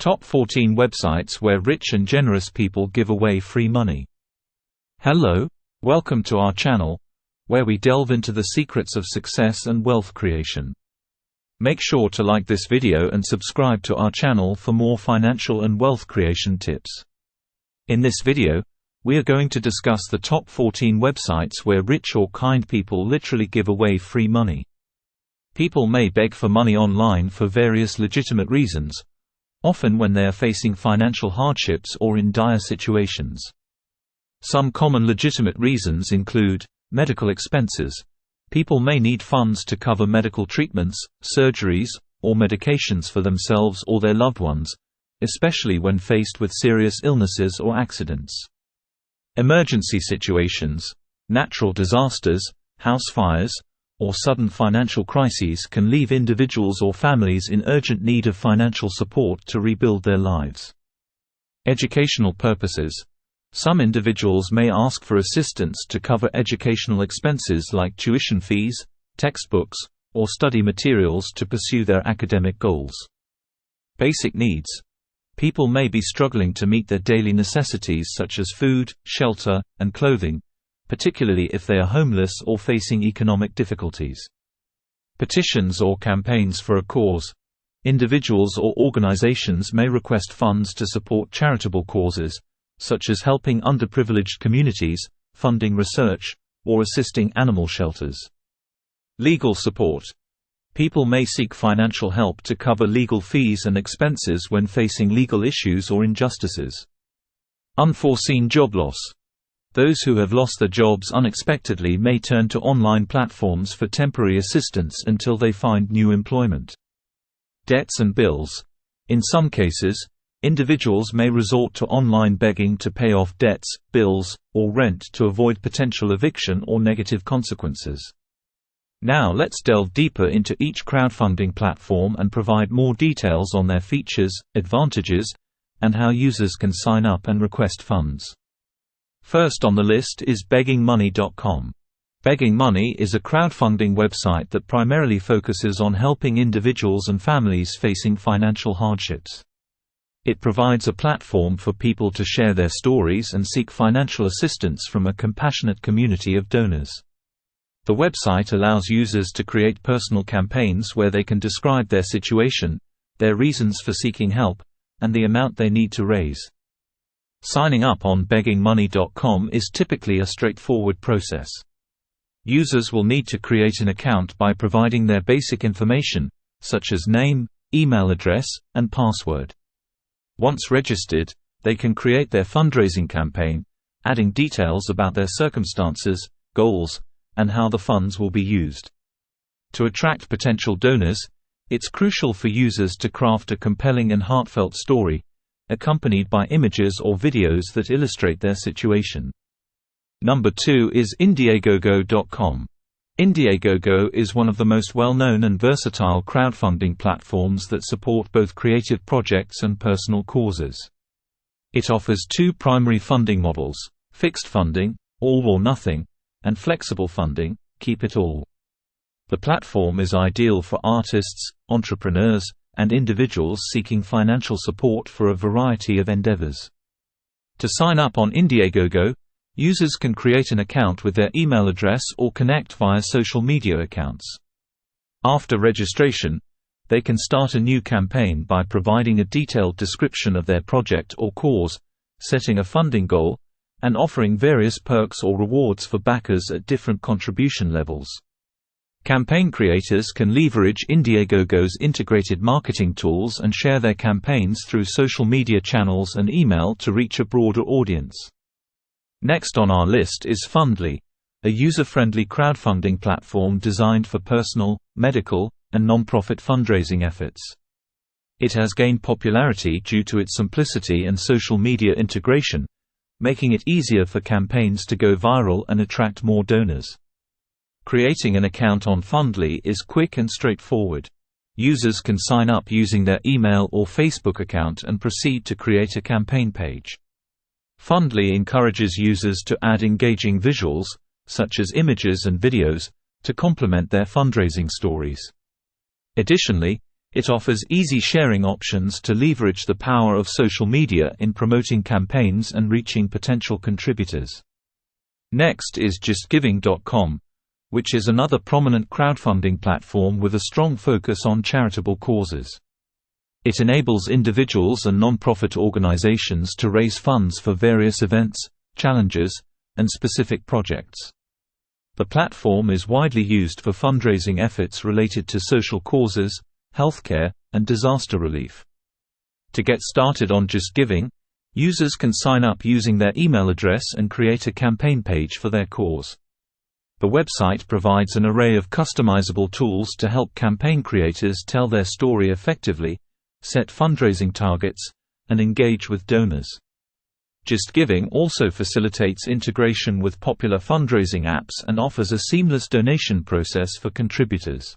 Top 14 websites where rich and generous people give away free money. Hello, welcome to our channel, where we delve into the secrets of success and wealth creation. Make sure to like this video and subscribe to our channel for more financial and wealth creation tips. In this video, we are going to discuss the top 14 websites where rich or kind people literally give away free money. People may beg for money online for various legitimate reasons, often when they are facing financial hardships or in dire situations. Some common legitimate reasons include medical expenses. People may need funds to cover medical treatments, surgeries, or medications for themselves or their loved ones, especially when faced with serious illnesses or accidents. Emergency situations. Natural disasters, house fires, or sudden financial crises can leave individuals or families in urgent need of financial support to rebuild their lives. Educational purposes. Some individuals may ask for assistance to cover educational expenses like tuition fees, textbooks, or study materials to pursue their academic goals. Basic needs. People may be struggling to meet their daily necessities such as food, shelter, and clothing, particularly if they are homeless or facing economic difficulties. Petitions or campaigns for a cause. Individuals or organizations may request funds to support charitable causes, such as helping underprivileged communities, funding research, or assisting animal shelters. Legal support. People may seek financial help to cover legal fees and expenses when facing legal issues or injustices. Unforeseen job loss. Those who have lost their jobs unexpectedly may turn to online platforms for temporary assistance until they find new employment. Debts and bills. In some cases, individuals may resort to online begging to pay off debts, bills, or rent to avoid potential eviction or negative consequences. Now let's delve deeper into each crowdfunding platform and provide more details on their features, advantages, and how users can sign up and request funds. First on the list is beggingmoney.com. Begging Money is a crowdfunding website that primarily focuses on helping individuals and families facing financial hardships. It provides a platform for people to share their stories and seek financial assistance from a compassionate community of donors. The website allows users to create personal campaigns where they can describe their situation, their reasons for seeking help, and the amount they need to raise. Signing up on beggingmoney.com is typically a straightforward process. Users will need to create an account by providing their basic information, such as name, email address, and password. Once registered, they can create their fundraising campaign, adding details about their circumstances, goals, and how the funds will be used. To attract potential donors, it's crucial for users to craft a compelling and heartfelt story, accompanied by images or videos that illustrate their situation. Number 2 is Indiegogo.com. Indiegogo is one of the most well-known and versatile crowdfunding platforms that support both creative projects and personal causes. It offers two primary funding models: fixed funding, all or nothing, and flexible funding, keep it all. The platform is ideal for artists, entrepreneurs, and individuals seeking financial support for a variety of endeavors. To sign up on Indiegogo, users can create an account with their email address or connect via social media accounts. After registration, they can start a new campaign by providing a detailed description of their project or cause, setting a funding goal, and offering various perks or rewards for backers at different contribution levels. Campaign creators can leverage Indiegogo's integrated marketing tools and share their campaigns through social media channels and email to reach a broader audience. Next on our list is Fundly, a user-friendly crowdfunding platform designed for personal, medical, and non-profit fundraising efforts. It has gained popularity due to its simplicity and social media integration, making it easier for campaigns to go viral and attract more donors. Creating an account on Fundly is quick and straightforward. Users can sign up using their email or Facebook account and proceed to create a campaign page. Fundly encourages users to add engaging visuals, such as images and videos, to complement their fundraising stories. Additionally, It offers easy sharing options to leverage the power of social media in promoting campaigns and reaching potential contributors. Next is JustGiving.com, which is another prominent crowdfunding platform with a strong focus on charitable causes. It enables individuals and non-profit organizations to raise funds for various events, challenges, and specific projects. The platform is widely used for fundraising efforts related to social causes, healthcare, and disaster relief. To get started on JustGiving, users can sign up using their email address and create a campaign page for their cause. The website provides an array of customizable tools to help campaign creators tell their story effectively, set fundraising targets, and engage with donors. JustGiving also facilitates integration with popular fundraising apps and offers a seamless donation process for contributors.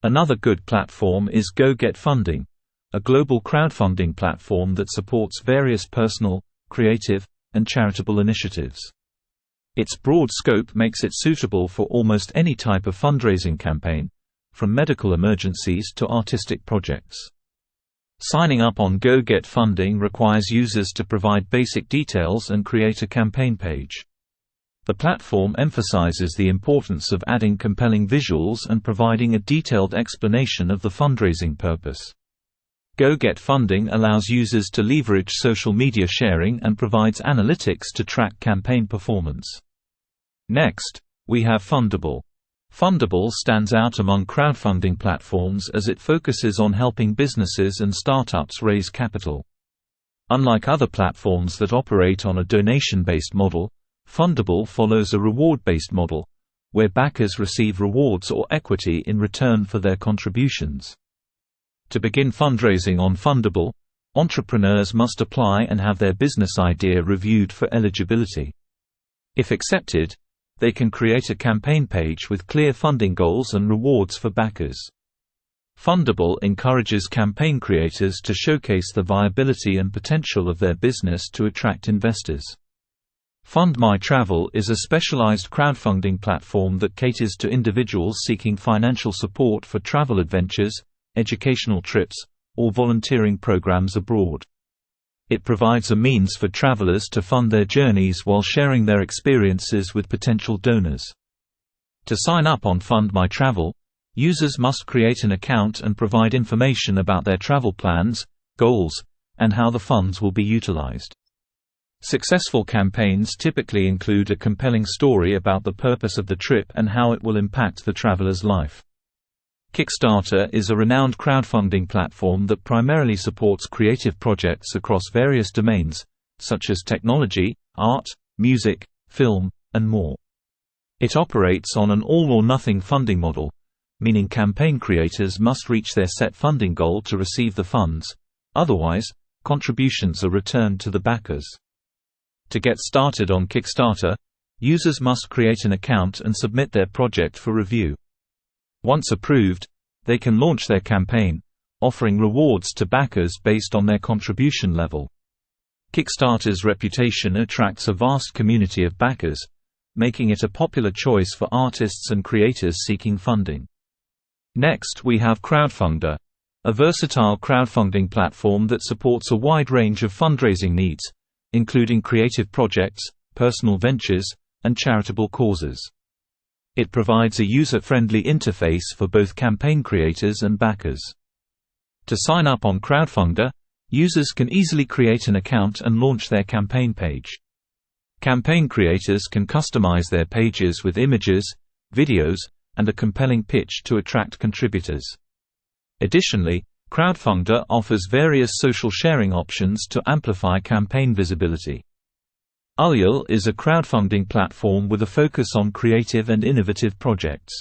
Another good platform is GoGetFunding, a global crowdfunding platform that supports various personal, creative, and charitable initiatives. Its broad scope makes it suitable for almost any type of fundraising campaign, from medical emergencies to artistic projects. Signing up on GoGetFunding requires users to provide basic details and create a campaign page. The platform emphasizes the importance of adding compelling visuals and providing a detailed explanation of the fundraising purpose. GoGetFunding allows users to leverage social media sharing and provides analytics to track campaign performance. Next, we have Fundable. Fundable stands out among crowdfunding platforms as it focuses on helping businesses and startups raise capital. Unlike other platforms that operate on a donation-based model, Fundable follows a reward-based model, where backers receive rewards or equity in return for their contributions. To begin fundraising on Fundable, entrepreneurs must apply and have their business idea reviewed for eligibility. If accepted, they can create a campaign page with clear funding goals and rewards for backers. Fundable encourages campaign creators to showcase the viability and potential of their business to attract investors. Fund My Travel is a specialized crowdfunding platform that caters to individuals seeking financial support for travel adventures, educational trips, or volunteering programs abroad. It provides a means for travelers to fund their journeys while sharing their experiences with potential donors. To sign up on Fund My Travel, users must create an account and provide information about their travel plans, goals, and how the funds will be utilized. Successful campaigns typically include a compelling story about the purpose of the trip and how it will impact the traveler's life. Kickstarter is a renowned crowdfunding platform that primarily supports creative projects across various domains, such as technology, art, music, film, and more. It operates on an all-or-nothing funding model, meaning campaign creators must reach their set funding goal to receive the funds, otherwise, contributions are returned to the backers. To get started on Kickstarter, users must create an account and submit their project for review. Once approved, they can launch their campaign, offering rewards to backers based on their contribution level. Kickstarter's reputation attracts a vast community of backers, making it a popular choice for artists and creators seeking funding. Next we have Crowdfunder, a versatile crowdfunding platform that supports a wide range of fundraising needs, including creative projects, personal ventures, and charitable causes. It provides a user-friendly interface for both campaign creators and backers. To sign up on Crowdfunder, users can easily create an account and launch their campaign page. Campaign creators can customize their pages with images, videos, and a compelling pitch to attract contributors. Additionally, Crowdfunder offers various social sharing options to amplify campaign visibility. Ulule is a crowdfunding platform with a focus on creative and innovative projects.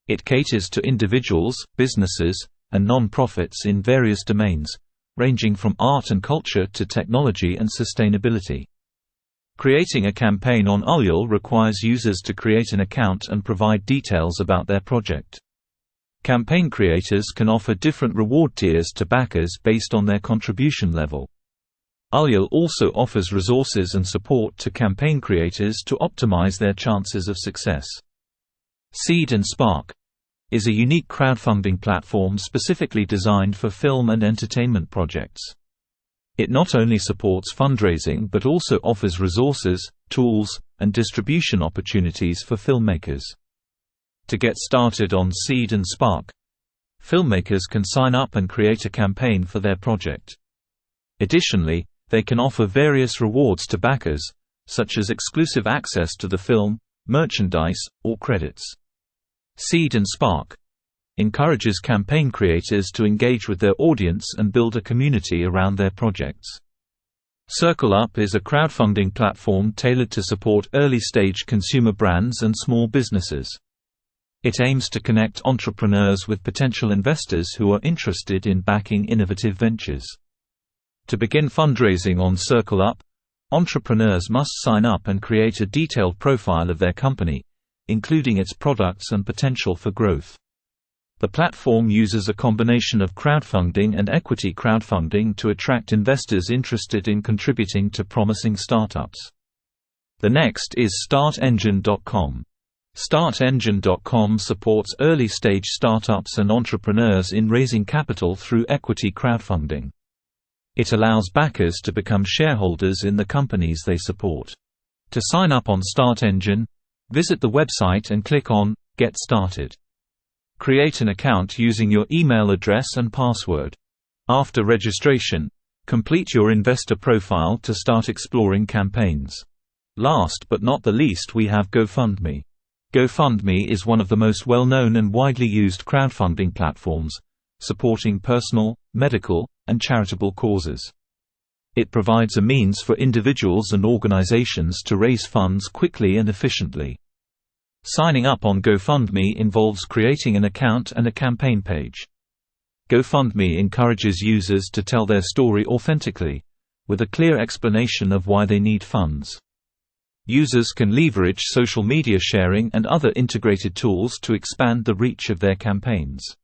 It caters to individuals, businesses, and non-profits in various domains, ranging from art and culture to technology and sustainability. Creating a campaign on Ulule requires users to create an account and provide details about their project. Campaign creators can offer different reward tiers to backers based on their contribution level. Ulule also offers resources and support to campaign creators to optimize their chances of success. Seed&Spark is a unique crowdfunding platform specifically designed for film and entertainment projects. It not only supports fundraising but also offers resources, tools, and distribution opportunities for filmmakers. To get started on Seed&Spark, filmmakers can sign up and create a campaign for their project. Additionally, they can offer various rewards to backers, such as exclusive access to the film, merchandise, or credits. Seed&Spark encourages campaign creators to engage with their audience and build a community around their projects. CircleUp is a crowdfunding platform tailored to support early-stage consumer brands and small businesses. It aims to connect entrepreneurs with potential investors who are interested in backing innovative ventures. To begin fundraising on CircleUp, entrepreneurs must sign up and create a detailed profile of their company, including its products and potential for growth. The platform uses a combination of crowdfunding and equity crowdfunding to attract investors interested in contributing to promising startups. The next is StartEngine.com. StartEngine.com supports early-stage startups and entrepreneurs in raising capital through equity crowdfunding. It allows backers to become shareholders in the companies they support. To sign up on StartEngine, visit the website and click on Get Started. Create an account using your email address and password. After registration, complete your investor profile to start exploring campaigns. Last but not the least, we have GoFundMe. GoFundMe is one of the most well-known and widely used crowdfunding platforms, supporting personal, medical, and charitable causes. It provides a means for individuals and organizations to raise funds quickly and efficiently. Signing up on GoFundMe involves creating an account and a campaign page. GoFundMe encourages users to tell their story authentically, with a clear explanation of why they need funds. Users can leverage social media sharing and other integrated tools to expand the reach of their campaigns.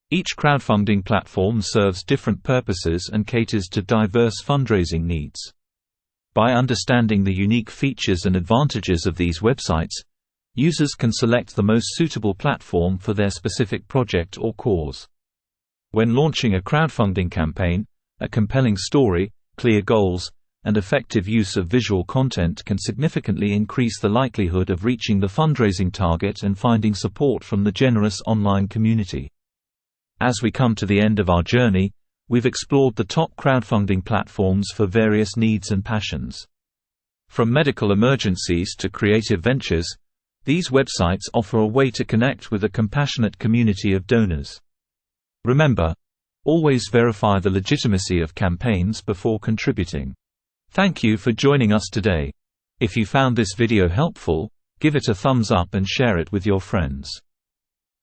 Each crowdfunding platform serves different purposes and caters to diverse fundraising needs. By understanding the unique features and advantages of these websites, users can select the most suitable platform for their specific project or cause. When launching a crowdfunding campaign, a compelling story, clear goals, and effective use of visual content can significantly increase the likelihood of reaching the fundraising target and finding support from the generous online community. As we come to the end of our journey, we've explored the top crowdfunding platforms for various needs and passions. From medical emergencies to creative ventures, these websites offer a way to connect with a compassionate community of donors. Remember, always verify the legitimacy of campaigns before contributing. Thank you for joining us today. If you found this video helpful, give it a thumbs up and share it with your friends.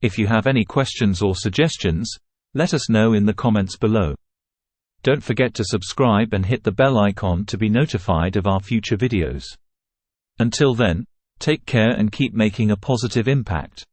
If you have any questions or suggestions, let us know in the comments below. Don't forget to subscribe and hit the bell icon to be notified of our future videos. Until then, take care and keep making a positive impact.